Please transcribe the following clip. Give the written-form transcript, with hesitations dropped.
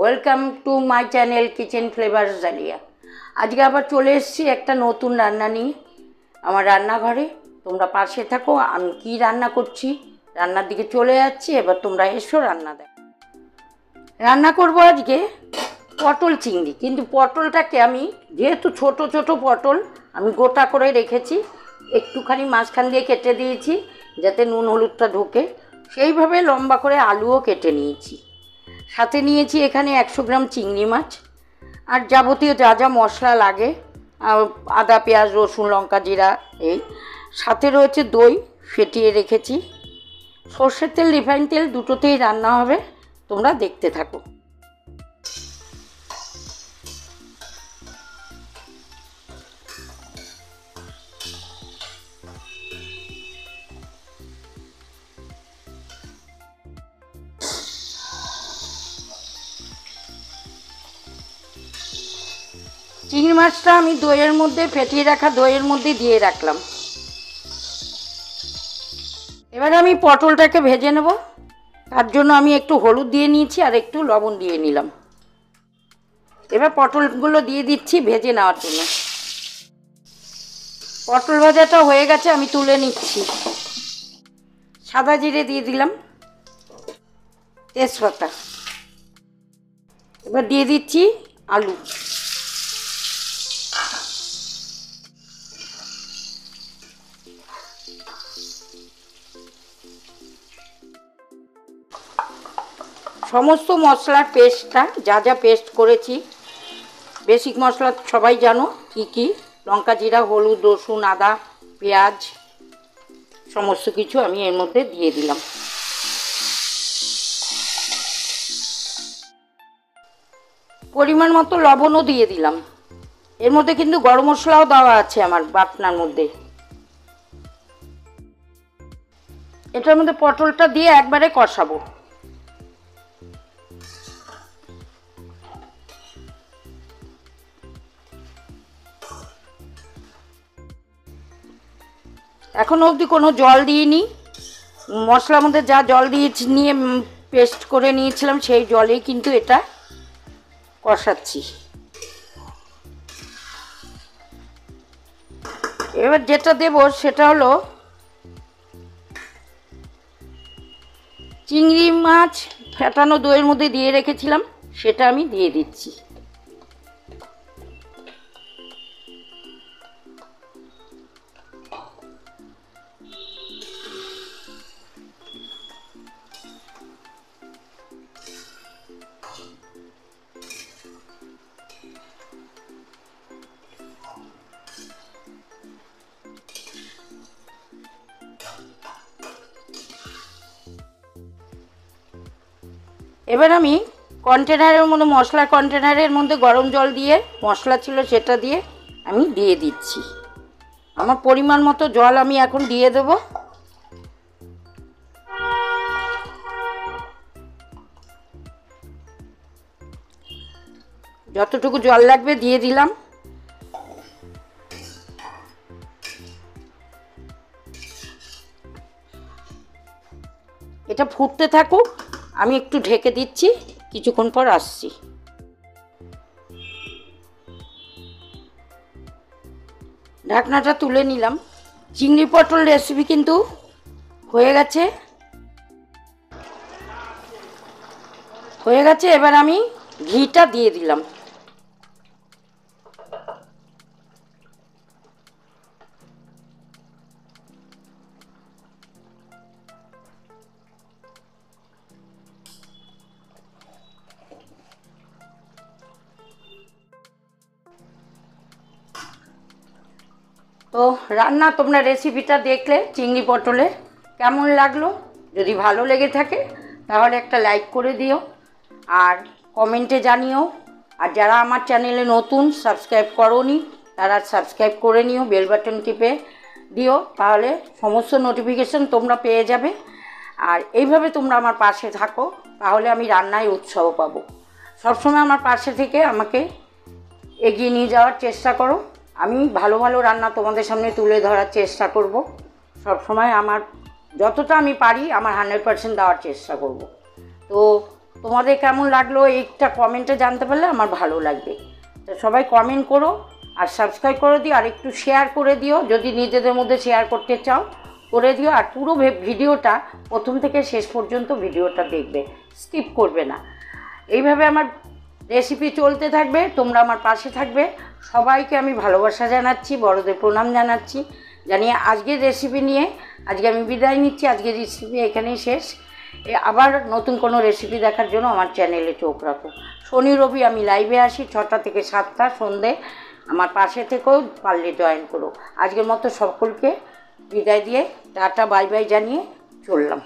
Welcome to my channel kitchen flavours dahlia. আজকে আবার চলে এসেছি একটা নতুন রান্না নিয়ে আমার রান্নাঘরে। তোমরা পাশে থাকো, আমি কি রান্না করছি রান্নার দিকে চলে যাচ্ছি। এবার তোমরা এসো রান্না দেখো। রান্না করব আজকে পটল চিংড়ি, কিন্তু পটলটাকে আমি যেহেতু ছোট ছোট পটল আমি গোটা করে রেখেছি, একটুখানি মাঝখান দিয়ে কেটে দিয়েছি যাতে নুন হলুদটা ঢোকে, সেইভাবে লম্বা করে আলুও কেটে নিয়েছি। সাথে নিয়েছি এখানে 100 গ্রাম চিংড়ি মাছ, আর যাবতীয় যা যা মশলা লাগে আদা পেঁয়াজ রসুন লঙ্কা জিরা, এই সাথে রয়েছে দই ফেটিয়ে রেখেছি। সর্ষের তেল রিফাইন তেল দুটোতেই রান্না হবে, তোমরা দেখতে থাকো। চিংড়ি মাছটা আমি দইয়ের মধ্যে ফেটিয়ে রাখা দইয়ের মধ্যে দিয়ে রাখলাম। এবার আমি পটলটাকে ভেজে নেব, তার জন্য আমি একটু হলুদ দিয়ে নিয়েছি আর একটু লবণ দিয়ে নিলাম। এবার পটলগুলো দিয়ে দিচ্ছি ভেজে নেওয়ার জন্য। পটল ভাজাটা হয়ে গেছে, আমি তুলে নিচ্ছি। সাদা জিরে দিয়ে দিলাম, তেজপাতা। এবার দিয়ে দিচ্ছি আলু। সমস্ত মশলার পেস্টটা যা যা পেস্ট করেছি, বেসিক মশলা সবাই জানো কি কি, লঙ্কা জিরা হলুদ রসুন আদা পেঁয়াজ সমস্ত কিছু আমি এর মধ্যে দিয়ে দিলাম। পরিমাণ মতো লবণও দিয়ে দিলাম। এর মধ্যে কিন্তু গরম মশলাও দেওয়া আছে আমার বাটনার মধ্যে। এটার মধ্যে পটলটা দিয়ে একবারে কষাবো। এখনো অবধি কোনো জল দিইনি, মশলার মধ্যে যা জল দিয়েছি নিয়ে পেস্ট করে নিয়েছিলাম সেই জলেই কিন্তু এটা কষাচ্ছি। এবার যেটা দেব সেটা হলো চিংড়ি মাছ ফেটানো দইয়ের মধ্যে দিয়ে রেখেছিলাম, সেটা আমি দিয়ে দিচ্ছি। এবার আমি কন্টেনারের মধ্যে মশলার কন্টেনারের মধ্যে গরম জল দিয়ে মশলা ছিল সেটা দিয়ে আমি দিয়ে দিচ্ছি। আমার পরিমাণ মতো জল আমি এখন দিয়ে দেব। যতটুকু জল লাগবে দিয়ে দিলাম। এটা ফুটতে থাকুক, আমি একটু ঢেকে দিচ্ছি, কিছুক্ষণ পর আসছি। ঢাকনাটা তুলে নিলাম। চিংড়ি পটল রেসিপি কিন্তু হয়ে গেছে। এবার আমি ঘিটা দিয়ে দিলাম। তো রান্না তোমরা রেসিপিটা দেখলে চিংড়ি পটলের কেমন লাগলো, যদি ভালো লেগে থাকে তাহলে একটা লাইক করে দিও আর কমেন্টে জানিও। আর যারা আমার চ্যানেলে নতুন সাবস্ক্রাইব করোনি তারা সাবস্ক্রাইব করে নিও, বেল বাটন টিপে দিও, তাহলে সমস্ত নোটিফিকেশন তোমরা পেয়ে যাবে। আর এইভাবে তোমরা আমার পাশে থাকো, তাহলে আমি রান্নায় উৎসাহ পাবো। সবসময় আমার পাশে থেকে আমাকে এগিয়ে নিয়ে যাওয়ার চেষ্টা করো। আমি ভালো ভালো রান্না তোমাদের সামনে তুলে ধরার চেষ্টা করব। সব সময় আমার যতটা আমি পারি আমার 100% দেওয়ার চেষ্টা করব। তো তোমাদের কেমন লাগলো একটা কমেন্টে জানতে পারলে আমার ভালো লাগবে। তো সবাই কমেন্ট করো আর সাবস্ক্রাইব করে দিও, আর একটু শেয়ার করে দিও যদি নিজেদের মধ্যে শেয়ার করতে চাও, করে দিও। আর পুরো ভিডিওটা প্রথম থেকে শেষ পর্যন্ত ভিডিওটা দেখবে, স্কিপ করবে না। এইভাবে আমার রেসিপি চলতে থাকবে, তোমরা আমার পাশে থাকবে। সবাইকে আমি ভালোবাসা জানাচ্ছি, বড়দের প্রণাম জানাচ্ছি, জানিয়ে আজকের রেসিপি নিয়ে আজকে আমি বিদায় নিচ্ছি। আজকের রেসিপি এখানেই শেষ। আবার নতুন কোনো রেসিপি দেখার জন্য আমার চ্যানেলে চোখ রাখো। শনি রবি আমি লাইভে আসি 6টা থেকে 7টা সন্ধে। আমার পাশে থেকেও পারলে জয়েন করো। আজকের মতো সকলকে বিদায় দিয়ে টাটা বাই বাই জানিয়ে চললাম।